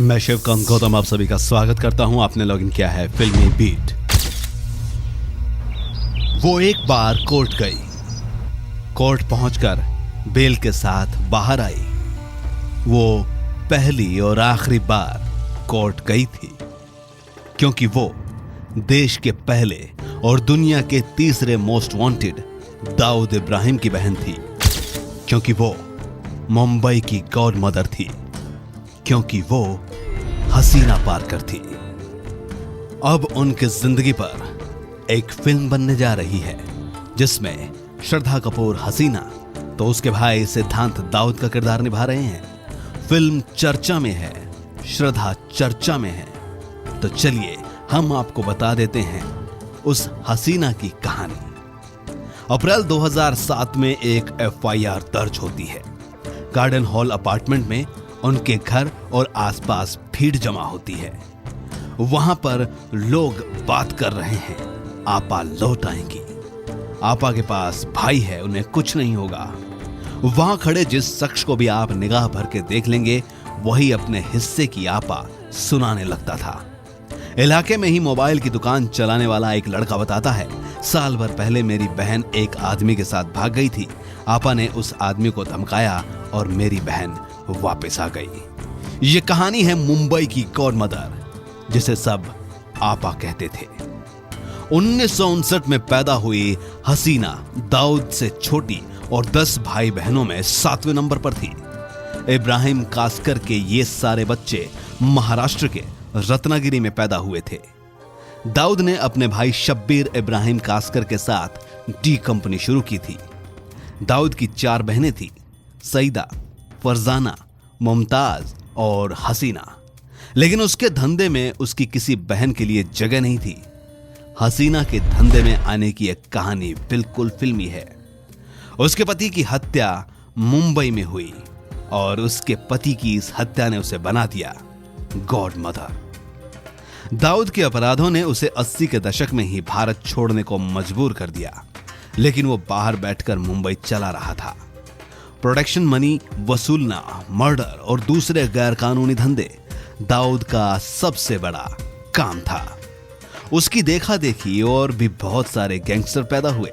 मैं शिवकांत गौतम आप सभी का स्वागत करता हूं। आपने लॉगिन किया है फिल्मी बीट। वो एक बार कोर्ट गई। कोर्ट पहुंचकर बेल के साथ बाहर आई। वो पहली और आखिरी बार कोर्ट गई थी क्योंकि वो देश के पहले और दुनिया के तीसरे मोस्ट वांटेड दाऊद इब्राहिम की बहन थी, क्योंकि वो मुंबई की गॉड मदर थी, क्योंकि वो हसीना पारकर थी। अब उनकी जिंदगी पर एक फिल्म बनने जा रही है जिसमें श्रद्धा कपूर हसीना तो उसके भाई सिद्धांत दाऊद का किरदार निभा रहे हैं। फिल्म चर्चा में है, श्रद्धा चर्चा में है। तो चलिए हम आपको बता देते हैं उस हसीना की कहानी। अप्रैल 2007 में एक FIR दर्ज होती है। गार्डन हॉल अपार्टमेंट में उनके घर और आसपास भीड़ जमा होती है। वहां पर लोग बात कर रहे हैं, आपा लौट आएंगी, आपा के पास भाई है, उन्हें कुछ नहीं होगा। वहां खड़े जिस शख्स को भी आप निगाह भर के देख लेंगे वही अपने हिस्से की आपा सुनाने लगता था। इलाके में ही मोबाइल की दुकान चलाने वाला एक लड़का बताता है, साल भर पहले मेरी बहन एक आदमी के साथ भाग गई थी। आपा ने उस आदमी को धमकाया और मेरी बहन वापस आ गई। ये कहानी है मुंबई की गॉड मदर, जिसे सब आपा कहते थे। 1959 में पैदा हुई हसीना दाऊद से छोटी और 10 भाई बहनों में 7वें नंबर पर थी। इब्राहिम कास्कर के ये सारे बच्चे महाराष्ट्र के रत्नागिरी में पैदा हुए थे। दाऊद ने अपने भाई शब्बीर इब्राहिम कास्कर के साथ डी कंपनी शुरू की थी। दाऊद की 4 बहनें थी, सईदा, फरजाना, मुमताज और हसीना। लेकिन उसके धंधे में उसकी किसी बहन के लिए जगह नहीं थी। हसीना के धंधे में आने की एक कहानी बिल्कुल फिल्मी है। उसके पति की हत्या मुंबई में हुई और उसके पति की इस हत्या ने उसे बना दिया गॉड मदर। दाऊद के अपराधों ने उसे 80 के दशक में ही भारत छोड़ने को मजबूर कर दिया, लेकिन वो बाहर बैठकर मुंबई चला रहा था। प्रोडक्शन मनी वसूलना, मर्डर और दूसरे गैरकानूनी धंधे दाऊद का सबसे बड़ा काम था। उसकी देखा देखी और भी बहुत सारे गैंगस्टर पैदा हुए,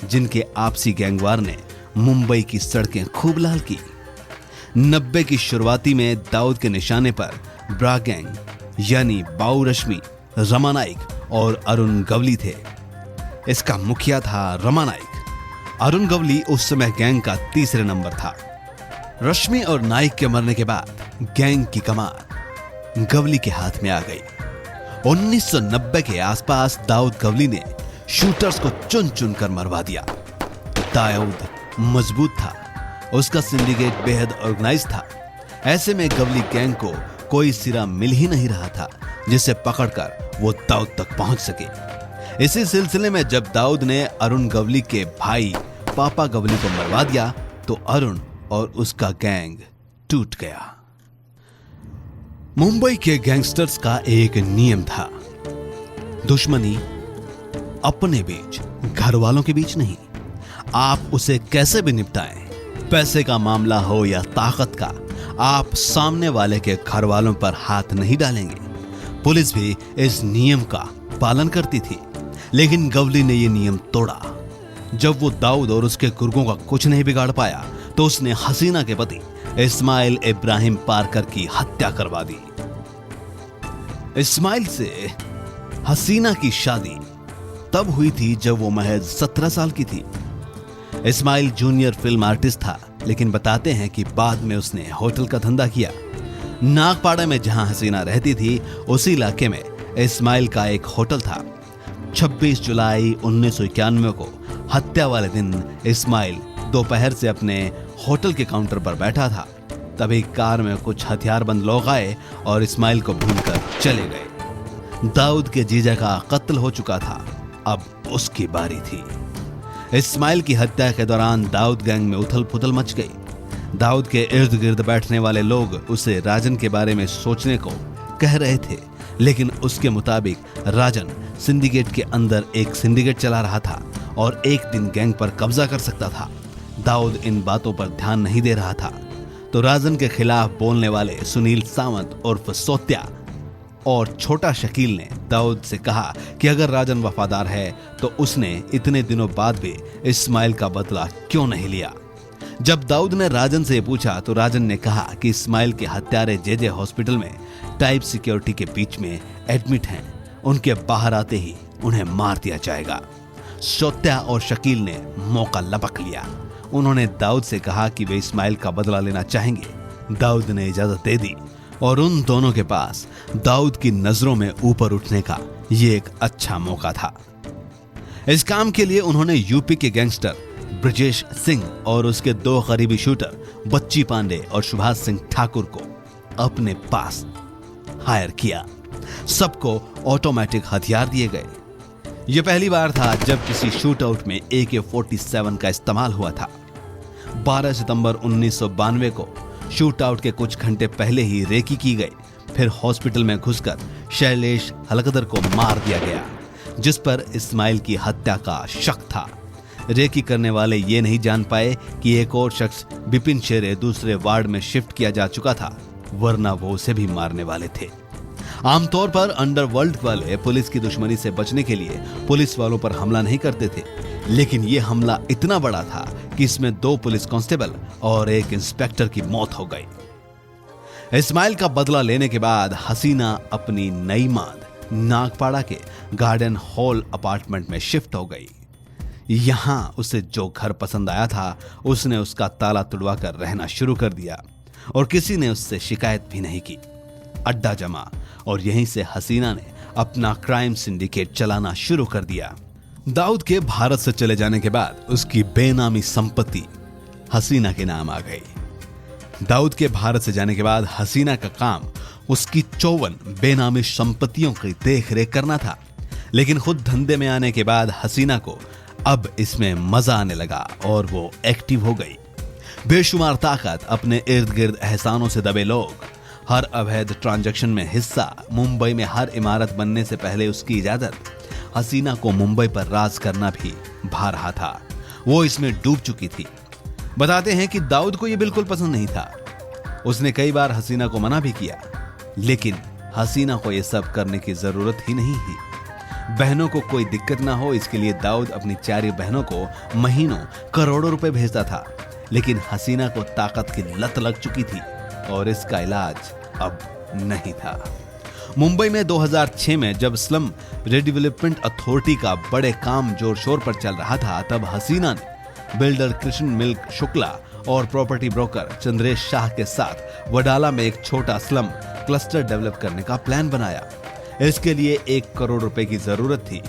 जिनके आपसी गैंगवार ने मुंबई की सड़कें खूब लाल की। 90 की शुरुआती में दाऊद के निशाने पर ब्रा गैंग यानी बाऊ रश्मि, रमा नाइक और अरुण गवली थे। इसका मुखिया था रमा नाइक। अरुण गवली उस समय गैंग का 3रे नंबर था। रश्मि और नाइक के मरने के बाद गैंग की कमान गवली के हाथ में आ गई। 1990 के आसपास दाऊद गवली ने शूटर्स को चुन चुन कर मरवा दिया। दाऊद मजबूत था, उसका सिंडिकेट बेहद ऑर्गेनाइज था। ऐसे में गवली गैंग को कोई सिरा मिल ही नहीं रहा था जिसे पकड़कर वो दाऊद तक पहुंच सके। इसी सिलसिले में जब दाऊद ने अरुण गवली के भाई पापा गवली को मरवा दिया तो अरुण और उसका गैंग टूट गया। मुंबई के गैंगस्टर्स का एक नियम था, दुश्मनी अपने बीच, घर वालों के बीच नहीं। आप उसे कैसे भी निपटाएं, पैसे का मामला हो या ताकत का, आप सामने वाले के घर वालों पर हाथ नहीं डालेंगे। पुलिस भी इस नियम का पालन करती थी, लेकिन गवली ने यह नियम तोड़ा। जब वो दाऊद और उसके गुर्गों का कुछ नहीं बिगाड़ पाया तो उसने हसीना के पति इस्माइल इब्राहिम पारकर की हत्या करवा दी। इस्माइल से हसीना की शादी तब हुई थी जब वो महज 17 साल की थी। इस्माइल जूनियर फिल्म आर्टिस्ट था, लेकिन बताते हैं कि बाद में उसने होटल का धंधा किया। नागपाड़ा में जहां हसीना रहती थी उसी इलाके में इस्माइल का एक होटल था। 26 जुलाई 1991 को हत्या वाले दिन इस्माइल दोपहर से अपने होटल के काउंटर पर बैठा था। तभी कार में कुछ हथियारबंद लोग आए और इस्माइल को भूनकर चले गए। दाऊद के जीजा का कत्ल हो चुका था, अब उसकी बारी थी। इस्माइल की हत्या के दौरान दाऊद गैंग में उथल पुथल मच गई। दाऊद के इर्द गिर्द बैठने वाले लोग उसे राजन के बारे में सोचने को कह रहे थे, लेकिन उसके मुताबिक राजन सिंडिकेट के अंदर एक सिंडिकेट चला रहा था और एक दिन गैंग पर कब्जा कर सकता था। दाऊद इन बातों पर ध्यान नहीं दे रहा था, तो राजन के खिलाफ बोलने वाले सुनील सावंत उर्फ सोत्या और छोटा शकील ने दाऊद से कहा कि अगर राजन वफादार है तो उसने इतने दिनों बाद भी इस्माइल का बदला क्यों नहीं लिया। जब दाऊद ने राजन से पूछा तो राजन ने कहा कि इस्माइल के हत्यारे जेजे हॉस्पिटल में टाइप सिक्योरिटी के बीच में एडमिट हैं, उनके बाहर आते ही उन्हें मार दिया जाएगा। सोत्या और शकील ने मौका लपक लिया। उन्होंने दाऊद से कहा कि वे इस्माइल का बदला लेना चाहेंगे। दाऊद ने इजाजत दे दी और उन दोनों के पास दाऊद की नजरों में ऊपर उठने का ये एक अच्छा मौका था। इस काम के लिए उन्होंने यूपी के गैंगस्टर ब्रजेश सिंह और उसके दो करीबी शूटर बच्ची पांडे और सुभाष सिंह ठाकुर को अपने पास हायर किया। सबको ऑटोमेटिक हथियार दिए गए। यह पहली बार था जब किसी शूटआउट में AK-47 का इस्तेमाल हुआ था। 12 सितंबर 1992 को शूटआउट के कुछ घंटे पहले ही रेकी की गई। फिर हॉस्पिटल में घुसकर शैलेश हलकदर को मार दिया गया, जिस पर इस्माइल की हत्या का शक था। रेकी करने वाले ये नहीं जान पाए कि एक और शख्स बिपिन शेरे दूसरे वार्ड में शिफ्ट किया जा चुका था, वरना वो उसे भी मारने वाले थे। आमतौर पर अंडरवर्ल्ड वाले पुलिस की दुश्मनी से बचने के लिए पुलिस वालों पर हमला नहीं करते थे, लेकिन यह हमला इतना बड़ा था कि इसमें 2 पुलिस कांस्टेबल और एक इंस्पेक्टर की मौत हो गई। इस्माइल का बदला लेने के बाद हसीना अपनी नई माद नागपाड़ा के गार्डन हॉल अपार्टमेंट में शिफ्ट हो गई। यहां उसे जो घर पसंद आया था उसने उसका ताला तुड़वा कर रहना शुरू कर दिया और किसी ने उससे शिकायत भी नहीं की। अड्डा जमा और यहीं से हसीना ने अपना क्राइम सिंडिकेट चलाना शुरू कर दिया। दाऊद के भारत से चले जाने के बाद उसकी बेनामी संपत्ति हसीना के नाम आ गई। दाऊद के भारत से जाने के बाद हसीना का काम उसकी 54 बेनामी संपत्तियों की देखरेख करना था, लेकिन खुद धंधे में आने के बाद हसीना को अब इसमें मजा आने लगा और वो एक्टिव हो गई। बेशुमार ताकत, अपने इर्द गिर्द एहसानों से दबे लोग, हर अवैध ट्रांजैक्शन में हिस्सा, मुंबई में हर इमारत बनने से पहले उसकी इजाजत। हसीना को मुंबई पर राज करना भी भा रहा था। वो इसमें डूब चुकी थी। बताते हैं कि दाऊद को यह बिल्कुल पसंद नहीं था। उसने कई बार हसीना को मना भी किया, लेकिन हसीना को यह सब करने की जरूरत ही नहीं थी। बहनों को कोई दिक्कत ना हो, इसके लिए दाऊद अपनी 4 बहनों को महीनों करोड़ों रुपए भेजता था, लेकिन हसीना को ताकत की लत लग चुकी थी और इसका इलाज अब नहीं था। मुंबई में 2006 में जब स्लम रिडेवलपमेंट अथॉरिटी का बड़े काम जोर शोर पर चल रहा था, तब हसीना ने बिल्डर कृष्ण मिल्क शुक्ला और प्रॉपर्टी ब्रोकर चंद्रेश शाह के साथ वडाला में एक छोटा स्लम क्लस्टर डेवलप करने का प्लान बनाया। इसके लिए 1 करोड़ रुपए की जरूरत थी।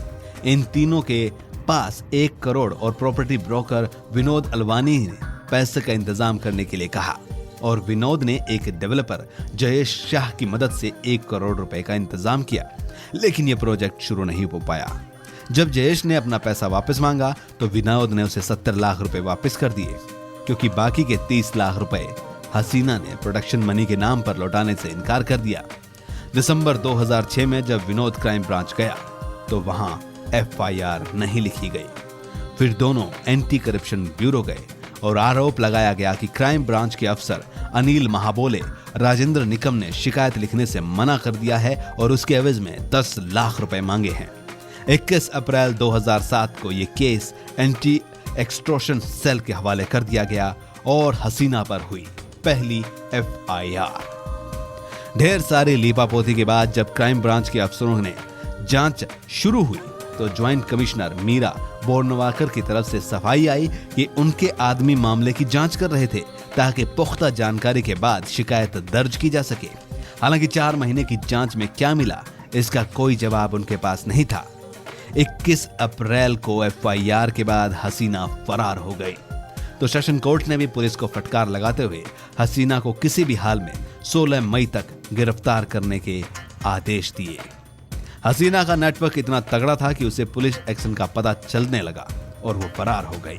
इन तीनों के पास 1 करोड़ और प्रॉपर्टी ब्रोकर विनोद अलवानी ने पैसे का इंतजाम करने के लिए कहा और विनोद ने एक डेवलपर जयेश शाह की मदद से 1 करोड़ रुपए का इंतजाम किया, लेकिन यह प्रोजेक्ट शुरू नहीं हो पाया। जब जयेश ने अपना पैसा वापस मांगा तो विनोद ने उसे 70 लाख रुपए वापस कर दिए, क्योंकि बाकी के 30 लाख रुपए हसीना ने प्रोडक्शन मनी के नाम पर लौटाने से इनकार कर दिया। दिसंबर 2006 में जब विनोद क्राइम ब्रांच गया तो वहां FIR नहीं लिखी गई। फिर दोनों एंटी करप्शन ब्यूरो गए और आरोप लगाया गया कि क्राइम ब्रांच के अफसर अनिल महाबोले राजेंद्र निकम ने शिकायत लिखने से मना कर दिया है और उसके एवज में 10 लाख रुपए मांगे हैं। 21 अप्रैल 2007 को यह केस एंटी एक्सटॉर्शन सेल के हवाले कर दिया गया और हसीना पर हुई पहली FIR। ढेर सारी लीपापोती के बाद जब क्राइम ब्रांच के अफसरों ने जांच शुरू हुई तो ज्वाइंट कमिश्नर मीरा बोरनवाकर की तरफ से सफाई आई कि उनके आदमी मामले की जांच कर रहे थे ताकि पुख्ता जानकारी के बाद शिकायत दर्ज की जा सके। हालांकि 4 महीने की जांच में क्या मिला, इसका कोई जवाब उनके पास नहीं था। 21 अप्रैल को FIR के बाद हसीना फरार हो गई तो सेशन कोर्ट ने भी पुलिस को फटकार लगाते हुए हसीना को किसी भी हाल में 16 मई तक गिरफ्तार करने के आदेश दिए। हसीना का नेटवर्क इतना तगड़ा था कि उसे पुलिस एक्शन का पता चलने लगा और वो फरार हो गई।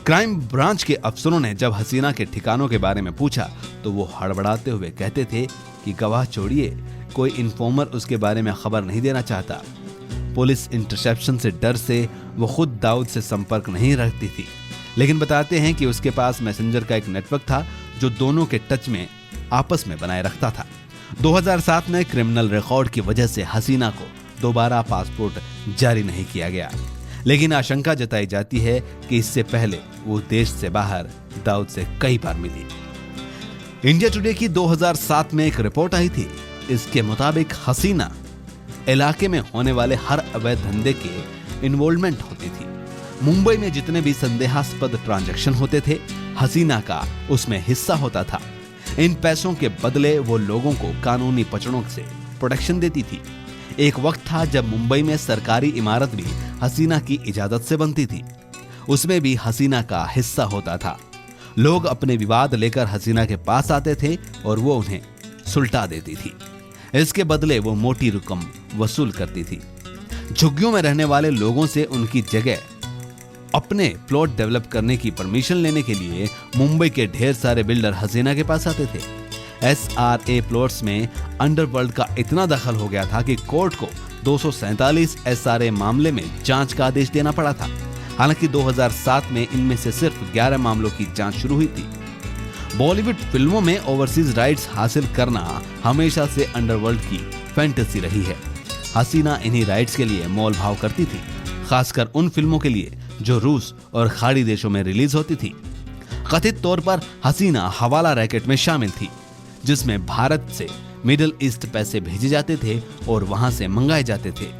क्राइम ब्रांच के अफसरों ने जब हसीना के ठिकानों के बारे में पूछा तो वो हड़बड़ाते हुए कहते थे कि गवाह छोड़िए, कोई इन्फॉर्मर उसके बारे में खबर नहीं देना चाहता। पुलिस इंटरसेप्शन से डर से वो खुद दाऊद से संपर्क नहीं रखती थी, लेकिन बताते हैं कि उसके पास मैसेंजर का एक नेटवर्क था जो दोनों के टच में आपस में बनाए रखता था। 2007 में क्रिमिनल रिकॉर्ड की वजह से हसीना को दोबारा पासपोर्ट जारी नहीं किया गया, लेकिन आशंका जताई जाती है कि इससे पहले वो देश से बाहर दाऊद से कई बार मिली। इंडिया टुडे की 2007 में एक रिपोर्ट आई थी। इसके मुताबिक हसीना इलाके में होने वाले हर अवैध धंधे के इन्वॉल्वमेंट होती थी। मुंबई में जितने भी संदेहास्पद ट्रांजैक्शन होते थे, हसीना का उसमें हिस्सा होता था। इन पैसों के बदले वो लोगों को कानूनी पचड़ों से प्रोटेक्शन देती थी। एक वक्त था जब मुंबई में सरकारी इमारत भी हसीना की इजाजत से बनती थी, उसमें भी हसीना का हिस्सा होता था। लोग अपने विवाद लेकर हसीना के पास आते थे और वो उन्हें सुलटा देती थी। इसके बदले वो मोटी रकम वसूल करती थी। झुग्गियों में रहने वाले लोगों से उनकी जगह अपने प्लॉट डेवलप करने की परमिशन लेने के लिए मुंबई के ढेर सारे बिल्डर हसीना के पास आते थे। SRA प्लॉट्स में अंडरवर्ल्ड का इतना दखल हो गया था कि कोर्ट को 247 SRA मामले में जांच का आदेश देना पड़ा था। हालांकि 2007 में इनमें से सिर्फ 11 मामलों की जांच शुरू हुई थी। बॉलीवुड फिल्मों में ओवरसीज राइट्स हासिल करना हमेशा से अंडरवर्ल्ड की फैंटेसी रही है। हसीना इन्हीं राइट्स के लिए मोल भाव करती थी, खासकर उन फिल्मों के लिए जो रूस और खाड़ी देशों में रिलीज होती थी। कथित तौर पर हसीना हवाला रैकेट में शामिल थी, जिसमें भारत से मिडिल ईस्ट पैसे भेजे जाते थे और वहां से मंगाए जाते थे।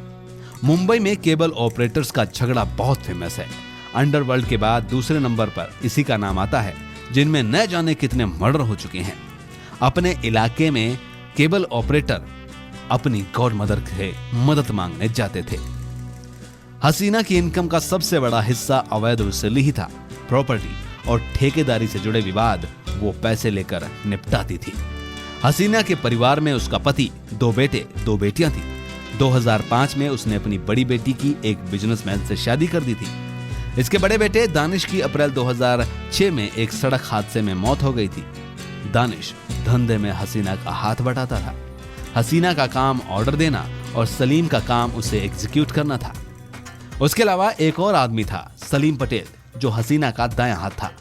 मुंबई में केबल ऑपरेटर्स का झगड़ा बहुत फेमस है। अंडरवर्ल्ड के बाद दूसरे नंबर पर इसी का नाम आता है, जिनमें न जाने कितने मर्डर हो चुके हैं। अपने इलाके में केबल ऑपरेटर अपनी गॉड मदर से मदद मांगने जाते थे। हसीना की इनकम का सबसे बड़ा हिस्सा अवैध वसूली ही था। प्रॉपर्टी और ठेकेदारी से जुड़े विवाद वो पैसे लेकर निपटाती थी। हसीना के परिवार में उसका पति, 2 बेटे 2 बेटियां थी। 2005 में उसने अपनी बड़ी बेटी की एक बिजनेसमैन से शादी कर दी थी। इसके बड़े बेटे दानिश की अप्रैल 2006 में एक सड़क हादसे में मौत हो गई थी। दानिश धंधे में हसीना का हाथ बटाता था। हसीना का काम ऑर्डर देना और सलीम का काम उसे एग्जीक्यूट करना था। उसके अलावा एक और आदमी था, सलीम पटेल, जो हसीना का दायां हाथ था।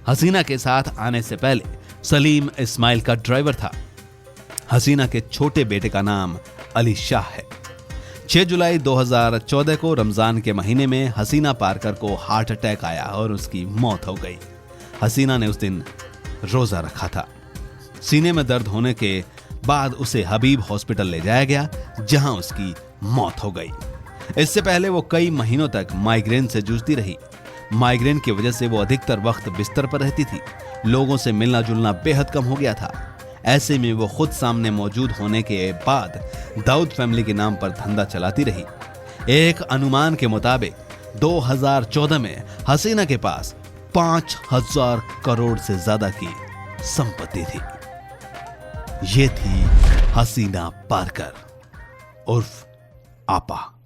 हसीना के साथ आने से पहले सलीम इस्माइल का ड्राइवर था। हसीना के छोटे बेटे का नाम अली शाह है। 6 जुलाई 2014 को रमजान के महीने में हसीना पारकर को हार्ट अटैक आया और उसकी मौत हो गई। हसीना ने उस दिन रोजा रखा था। सीने में दर्द होने के बाद उसे हबीब हॉस्पिटल ले जाया गया, जहां उसकी मौत हो गई। इससे पहले वो कई महीनों तक माइग्रेन से जूझती रही। माइग्रेन की वजह से वो अधिकतर वक्त बिस्तर पर रहती थी। लोगों से मिलना जुलना बेहद कम हो गया था। ऐसे में वो खुद सामने मौजूद होने के बाद दाऊद फैमिली के नाम पर धंधा चलाती रही। एक अनुमान के मुताबिक 2014 में हसीना के पास 5000 करोड़ से ज्यादा की संपत्ति थी। ये थी हसीना पारकर उर्फ आपा।